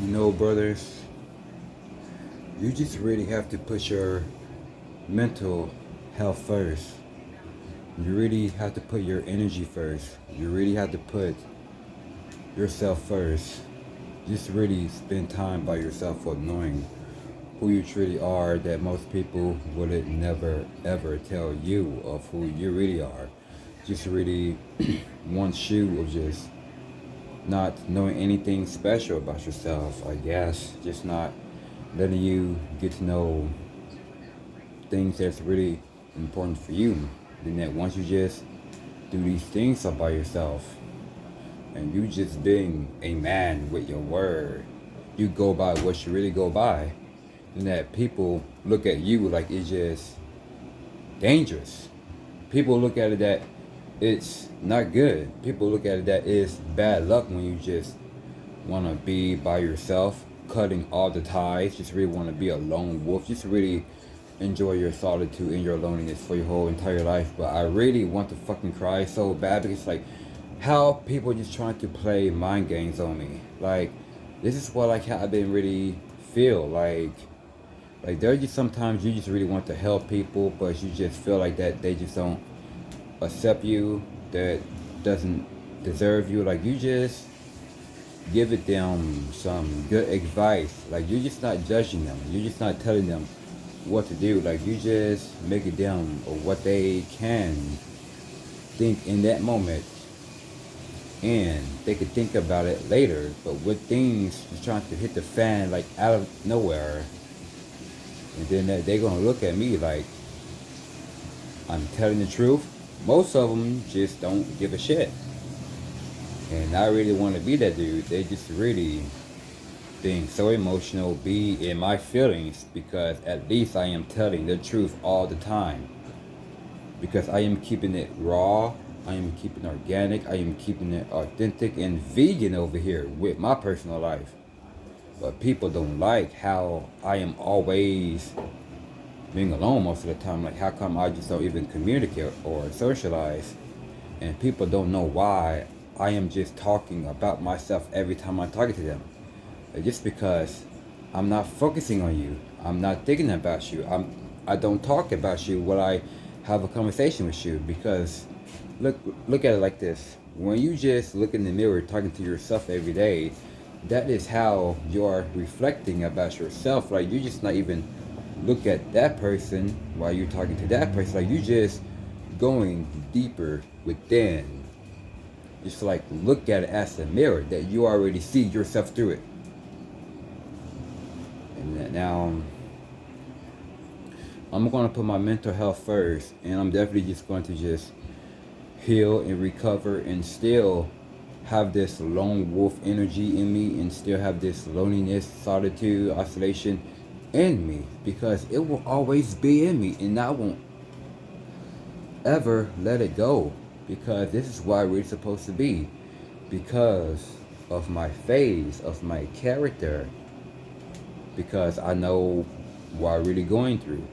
You know, brothers, you just really have to put your mental health first. You really have to put your energy first. You really have to put yourself first. Just really spend time by yourself for knowing who you truly are, that most people wouldn't never ever tell you of who you really are. Just really one shoe of just not knowing anything special about yourself, I guess. Just not letting you get to know things that's really important for you. Then that once you just do these things all by yourself and you just being a man with your word, you go by what you really go by, then that people look at you like it's just dangerous. People look at it that it's not good. People look at it that it's bad luck when you just want to be by yourself, cutting all the ties, just really want to be a lone wolf, just really enjoy your solitude and your loneliness for your whole entire life. But I really want to fucking cry so bad because like how people just trying to play mind games on me. Like this is what like how I've been really feel like there just sometimes you just really want to help people, but you just feel like that they just don't accept you, that doesn't deserve you. Like you just give it them some good advice. Like you're just not judging them. You're just not telling them what to do. Like you just make it them or what they can think in that moment, and they could think about it later. But with things just trying to hit the fan like out of nowhere, and then they're gonna look at me like I'm telling the truth. Most of them just don't give a shit, and I really want to be that dude. They just really being so emotional, be in my feelings, because at least I am telling the truth all the time. Because I am keeping it raw, I am keeping it organic, I am keeping it authentic and vegan over here with my personal life. But people don't like how I am always being alone most of the time. Like how come I just don't even communicate or socialize? And people don't know why I am just talking about myself every time I'm talking to them. Just because I'm not focusing on you, I'm not thinking about you, I don't talk about you when I have a conversation with you. Because look at it like this: when you just look in the mirror talking to yourself every day, that is how you are reflecting about yourself. Like you just not even look at that person while you're talking to that person. Like you just going deeper within. Just like look at it as a mirror that you already see yourself through it. And now I'm going to put my mental health first, and I'm definitely just going to just heal and recover and still have this lone wolf energy in me and still have this loneliness, solitude, isolation in me, because it will always be in me and I won't ever let it go, because this is why we're supposed to be, because of my phase, of my character, because I know what I'm really going through.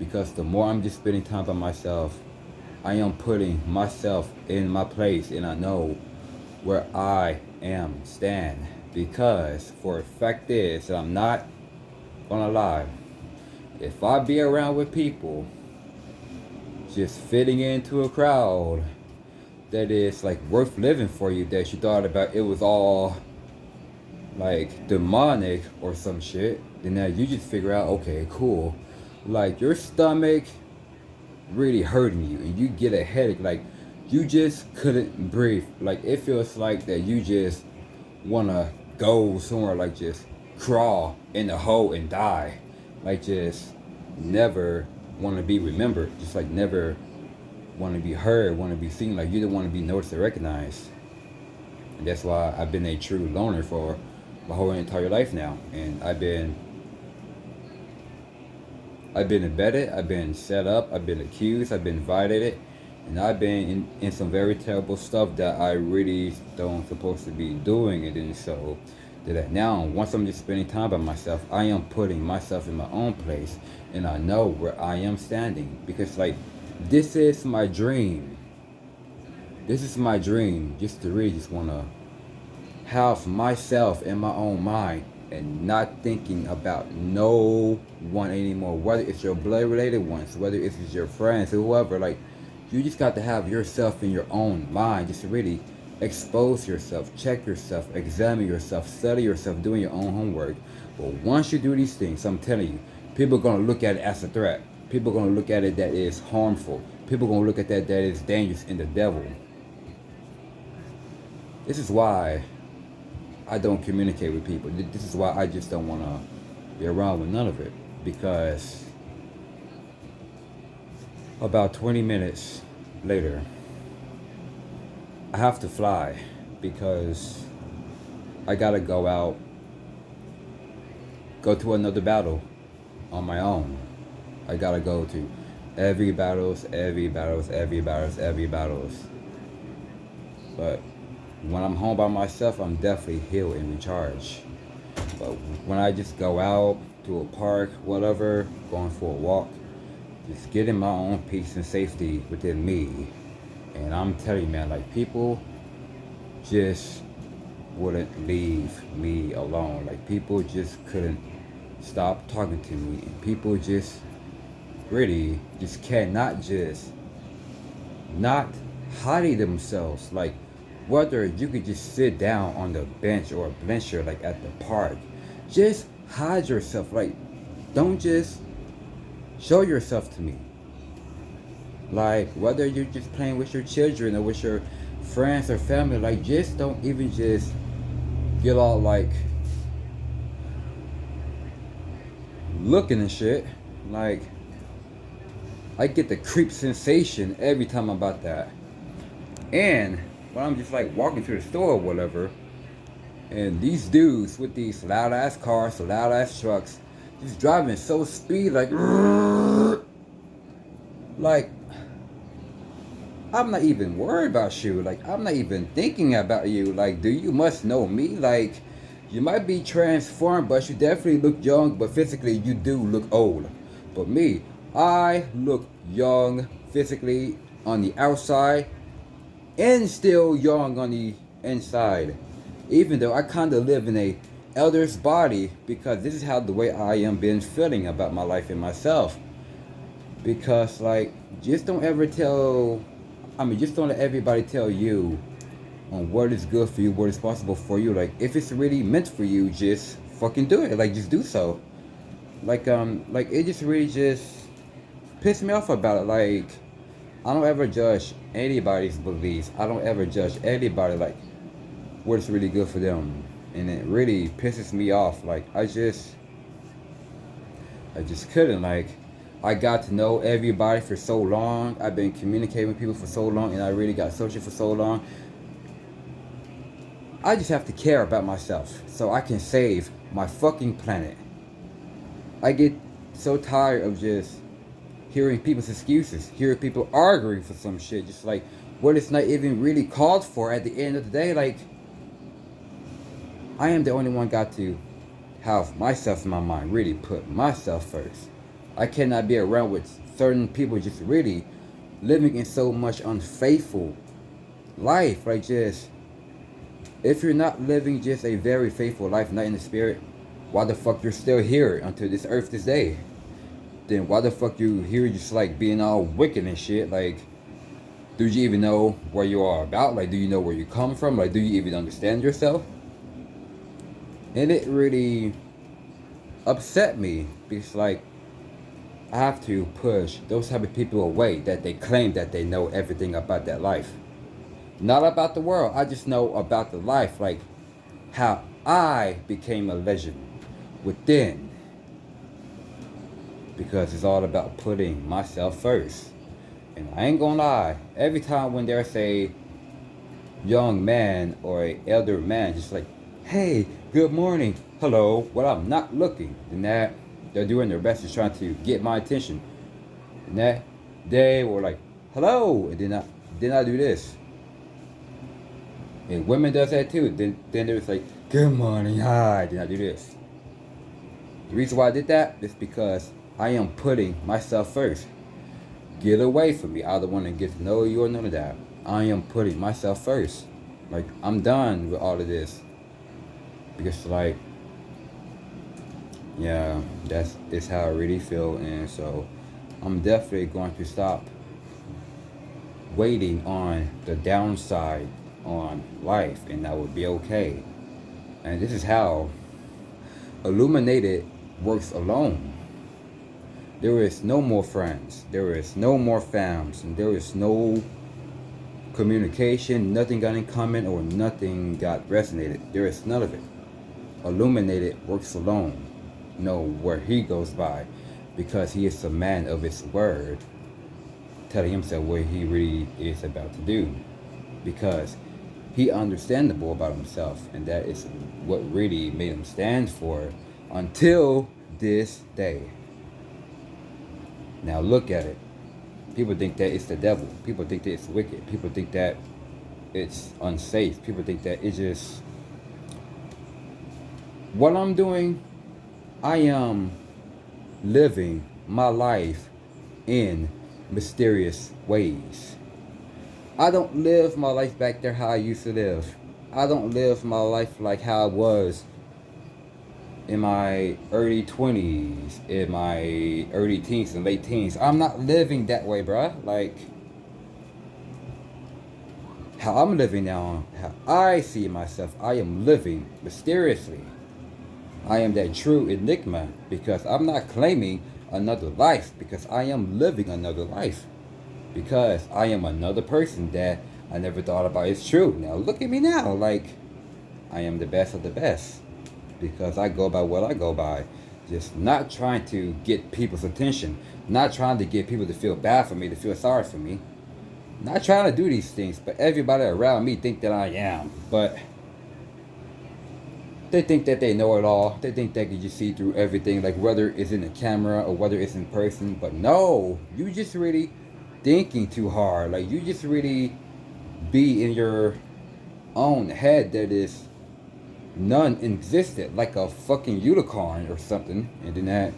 Because the more I'm just spending time by myself, I am putting myself in my place, and I know where I am stand. Because for a fact is that I'm not gonna lie, if I be around with people just fitting into a crowd that is like worth living for you, that you thought about it was all like demonic or some shit, then now you just figure out, okay, cool, like your stomach really hurting you and you get a headache, like you just couldn't breathe, like it feels like that you just wanna go somewhere, like just crawl in the hole and die, like just never want to be remembered, just like never want to be heard, want to be seen, like you don't want to be noticed or recognized. And that's why I've been a true loner for my whole entire life now. And I've been embedded, I've been set up, I've been accused, I've been violated, and I've been in some very terrible stuff that I really don't supposed to be doing. And then so that now once I'm just spending time by myself, I am putting myself in my own place, and I know where I am standing, because like this is my dream. This is my dream, just to really just wanna have myself in my own mind and not thinking about no one anymore, whether it's your blood related ones, whether it's your friends, whoever. Like, you just got to have yourself in your own mind, just to really expose yourself, check yourself, examine yourself, study yourself, doing your own homework. But once you do these things, I'm telling you, people are going to look at it as a threat. People are going to look at it that is harmful. People are going to look at that is dangerous and the devil. This is why I don't communicate with people. This is why I just don't want to be around with none of it. Because about 20 minutes later, I have to fly because I gotta go out, go to another battle on my own. I gotta go to every battles. But when I'm home by myself, I'm definitely healed and recharged. But when I just go out to a park, whatever, going for a walk, just getting my own peace and safety within me. And I'm telling you, man, like, people just wouldn't leave me alone. Like, people just couldn't stop talking to me. And people just really just cannot just not hiding themselves. Like, whether you could just sit down on the bench or a bencher, like at the park, just hide yourself. Like, don't just show yourself to me. Like, whether you're just playing with your children or with your friends or family, like, just don't even just get all like looking and shit. Like, I get the creep sensation every time about that. And when I'm just like walking through the store or whatever, and these dudes with these loud ass cars, loud ass trucks, just driving so speed, like I'm not even worried about you. Like, I'm not even thinking about you. Like, do you must know me? Like, you might be transformed, but you definitely look young, but physically you do look old. But me, I look young physically on the outside and still young on the inside. Even though I kind of live in a elder's body, because this is how the way I am been feeling about my life and myself. Because, like, just don't let everybody tell you on what is good for you, what is possible for you. Like, if it's really meant for you, just fucking do it. Like, just do so. Like, it just really just pissed me off about it. Like, I don't ever judge anybody's beliefs. I don't ever judge anybody, like, what is really good for them. And it really pisses me off. Like, I just couldn't. Like, I got to know everybody for so long. I've been communicating with people for so long, and I really got social for so long. I just have to care about myself so I can save my fucking planet. I get so tired of just hearing people's excuses, hearing people arguing for some shit, just like what it's not even really called for at the end of the day. Like, I am the only one got to have myself in my mind, really put myself first. I cannot be around with certain people just really living in so much unfaithful life. Like, just, if you're not living just a very faithful life, not in the spirit, why the fuck you're still here until this earth this day? Then why the fuck you here just like being all wicked and shit? Like, do you even know where you are about? Like, do you know where you come from? Like, do you even understand yourself? And it really upset me because, like, I have to push those type of people away that they claim that they know everything about that life. Not about the world. I just know about the life. Like, how I became a legend within. Because it's all about putting myself first. And I ain't gonna lie. Every time when there's a young man or a elder man just like, hey, good morning, hello, well, I'm not looking, and that they're doing their best to try to get my attention. And that they were like, hello, and then I do this. And women does that too. Then they're just like, good morning, hi, then I do this. The reason why I did that is because I am putting myself first. Get away from me. I don't want to get to know you or none of that. I am putting myself first. Like, I'm done with all of this. Because like, yeah, it's how I really feel. And so I'm definitely going to stop waiting on the downside on life, and that would be okay. And this is how illuminated works alone. There is no more friends, there is no more fams, and there is no communication, nothing got in common, or nothing got resonated. There is none of it. Illuminated works alone. Know where he goes by, because he is a man of his word, telling himself what he really is about to do, because he understandable about himself, and that is what really made him stand for until this day. Now look at it. People think that it's the devil. People think that it's wicked. People think that it's unsafe. People think that it's just what I'm doing. I am living my life in mysterious ways. I don't live my life back there how I used to live. I don't live my life like how I was in my early 20s, in my early teens and late teens. I'm not living that way, bruh. Like, how I'm living now, how I see myself, I am living mysteriously. I am that true enigma, because I'm not claiming another life, because I am living another life. Because I am another person that I never thought about. It's true. Now look at me now. Like, I am the best of the best. Because I go by what I go by. Just not trying to get people's attention. Not trying to get people to feel bad for me, to feel sorry for me. Not trying to do these things. But everybody around me think that I am. But they think that they know it all. They think they can just see through everything. Like whether it's in the camera or whether it's in person. But no. You just really thinking too hard. Like you just really be in your own head that is non-existent, like a fucking unicorn or something. And then that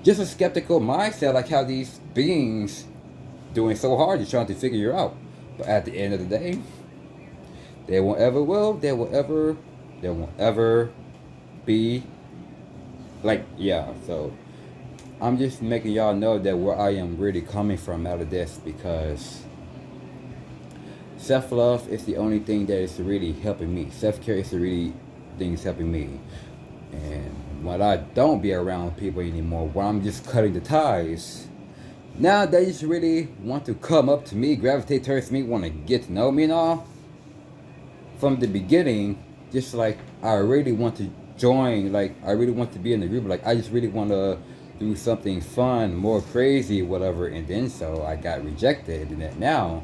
just a skeptical mindset, like how these beings doing so hard, you're trying to figure you out. But at the end of the day, they won't ever be like, yeah. So I'm just making y'all know that where I am really coming from out of this, because self-love is the only thing that is really helping me. Self-care is the really thing that's helping me. And when I don't be around people anymore, when I'm just cutting the ties, now they just really want to come up to me, gravitate towards me, want to get to know me and all. From the beginning, just like I really want to join, like I really want to be in the group, like I just really want to do something fun, more crazy, whatever. And then so I got rejected, and that now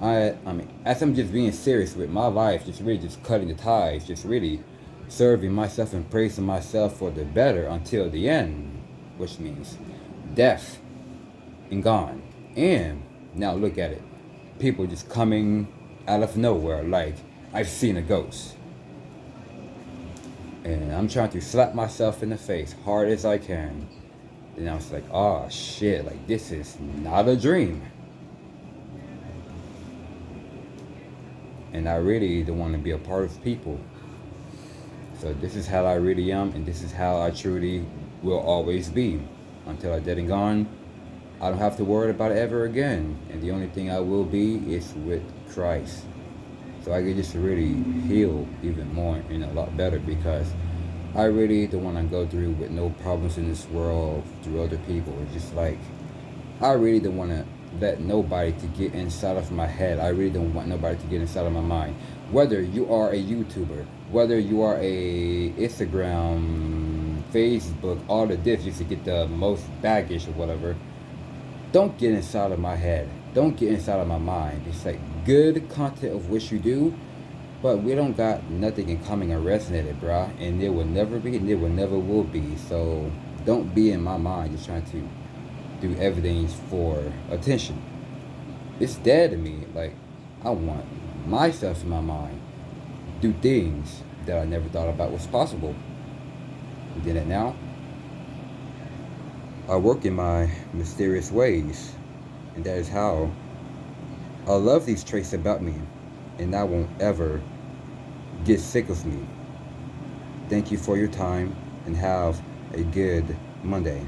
I mean, as I'm just being serious with my life, just really just cutting the ties, just really serving myself and praising myself for the better until the end, which means death and gone. And now look at it. People just coming out of nowhere, like I've seen a ghost. And I'm trying to slap myself in the face hard as I can. And I was like, oh shit, like this is not a dream. And I really don't want to be a part of people. So this is how I really am, and this is how I truly will always be. Until I'm dead and gone, I don't have to worry about it ever again. And the only thing I will be is with Christ. So I can just really heal even more and a lot better, because I really don't want to go through with no problems in this world through other people. It's just like, I really don't want to let nobody to get inside of my head. I really don't want nobody to get inside of my mind. Whether you are a YouTuber, whether you are a Instagram, Facebook, all of this just to get the most baggage or whatever, don't get inside of my head. Don't get inside of my mind. It's like good content of what you do, but we don't got nothing in common or resonated, bruh. And there will never be, and there will never will be. So don't be in my mind just trying to do everything for attention. It's dead to me. Like, I want myself in my mind, do things that I never thought about was possible. We did it now. I work in my mysterious ways, and that is how I love these traits about me, and I won't ever get sick of me. Thank you for your time and have a good Monday.